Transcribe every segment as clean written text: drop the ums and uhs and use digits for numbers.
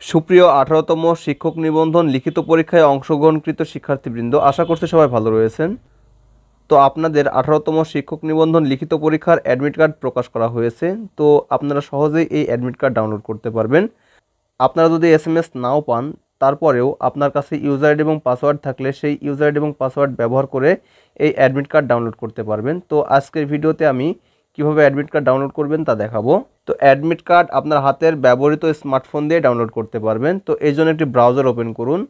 সুপ্রিয় ১৮তম শিক্ষক নিবন্ধন লিখিত পরীক্ষায় অংশগ্রহণকৃত শিক্ষার্থীবৃন্দ, আশা করছি সবাই ভালো রয়েছেন। তো আপনাদের ১৮তম শিক্ষক নিবন্ধন লিখিত পরীক্ষার অ্যাডমিট কার্ড প্রকাশ করা হয়েছে। তো আপনারা সহজেই এই অ্যাডমিট কার্ড ডাউনলোড করতে পারবেন। আপনারা যদি SMS নাও পান, তারপরেও আপনার কাছে ইউজার আইডি এবং পাসওয়ার্ড থাকলে সেই ইউজার আইডি এবং পাসওয়ার্ড ব্যবহার করে এই অ্যাডমিট কার্ড ডাউনলোড করতে পারবেন। তো আজকের ভিডিওতে আমি কিভাবে অ্যাডমিট কার্ড ডাউনলোড করবেন তা দেখাবো। তো অ্যাডমিট কার্ড আপনার হাতের ব্যবহৃত স্মার্টফোন দিয়ে ডাউনলোড করতে পারবেন। তো এই জন্য একটি ব্রাউজার ওপেন করুন।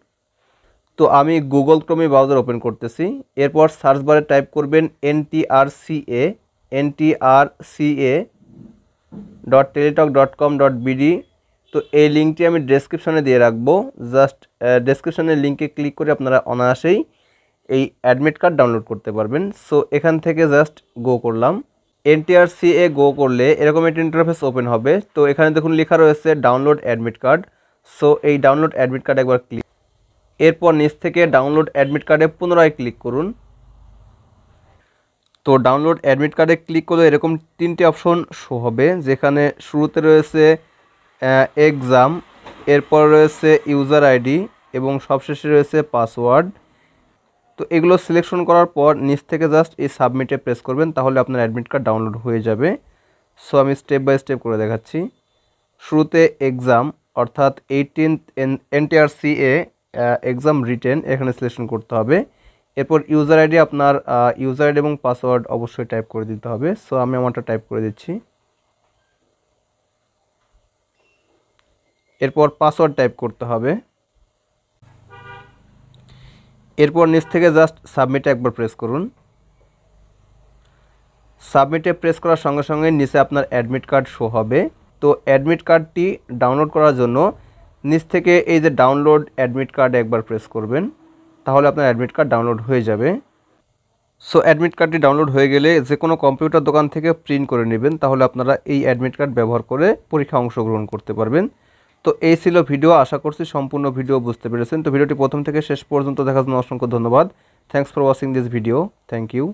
তো আমি গুগল ক্রোমে ব্রাউজার ওপেন করতেছি। এরপর সার্চ বারে টাইপ করবেন ntrca.teletalk.com.bd। তো এই লিঙ্কটি আমি ডেসক্রিপশনে দিয়ে রাখবো। জাস্ট ডেসক্রিপশনের লিঙ্কে ক্লিক করে আপনারা অনায়াসেই এই অ্যাডমিট কার্ড ডাউনলোড করতে পারবেন। সো এখান থেকে জাস্ট গো করলাম। NTRCA গো করলে এরকম একটি ইন্টারফেস ওপেন হবে। তো এখানে দেখুন লেখা রয়েছে ডাউনলোড অ্যাডমিট কার্ড। সো এই ডাউনলোড অ্যাডমিট কার্ড একবার ক্লিক, এরপর নিচ থেকে ডাউনলোড অ্যাডমিট কার্ডে পুনরায় ক্লিক করুন। তো ডাউনলোড অ্যাডমিট কার্ডে ক্লিক করলে এরকম তিনটি অপশন শো হবে, যেখানে শুরুতে রয়েছে এক্সাম, এরপর রয়েছে ইউজার আইডি এবং সবশেষে রয়েছে পাসওয়ার্ড। তো এগুলো সিলেকশন করার পর নিচ থেকে জাস্ট এই সাবমিটে প্রেস করবেন, তাহলে আপনার অ্যাডমিট কার্ড ডাউনলোড হয়ে যাবে। সো আমি স্টেপ বাই স্টেপ করে দেখাচ্ছি। শুরুতে এক্সাম অর্থাৎ 18th NTRCA এক্সাম রিটেন এখানে সিলেকশন করতে হবে। এরপর ইউজার আইডি, আপনার ইউজার আইডি এবং পাসওয়ার্ড অবশ্যই টাইপ করে দিতে হবে। সো আমি আমারটা টাইপ করে দিচ্ছি। এরপর পাসওয়ার্ড টাইপ করতে হবে। এরপর নিচ থেকে জাস্ট সাবমিটে একবার প্রেস করুন। সাবমিটে প্রেস করার সঙ্গে সঙ্গে নিচে আপনার অ্যাডমিট কার্ড শো হবে। তো অ্যাডমিট কার্ডটি ডাউনলোড করার জন্য নিচ থেকে এই যে ডাউনলোড অ্যাডমিট কার্ড একবার প্রেস করবেন, তাহলে আপনার অ্যাডমিট কার্ড ডাউনলোড হয়ে যাবে। সো অ্যাডমিট কার্ডটি ডাউনলোড হয়ে গেলে যে কোনো কম্পিউটার দোকান থেকে প্রিন্ট করে নেবেন, তাহলে আপনারা এই অ্যাডমিট কার্ড ব্যবহার করে পরীক্ষায় অংশগ্রহণ করতে পারবেন। তো এই ছিল ভিডিও, আশা করছি সম্পূর্ণ ভিডিও বুঝতে পেরেছেন। তো ভিডিওটি প্রথম থেকে শেষ পর্যন্ত দেখার জন্য অসংখ্য ধন্যবাদ। Thanks for watching this video. Thank you.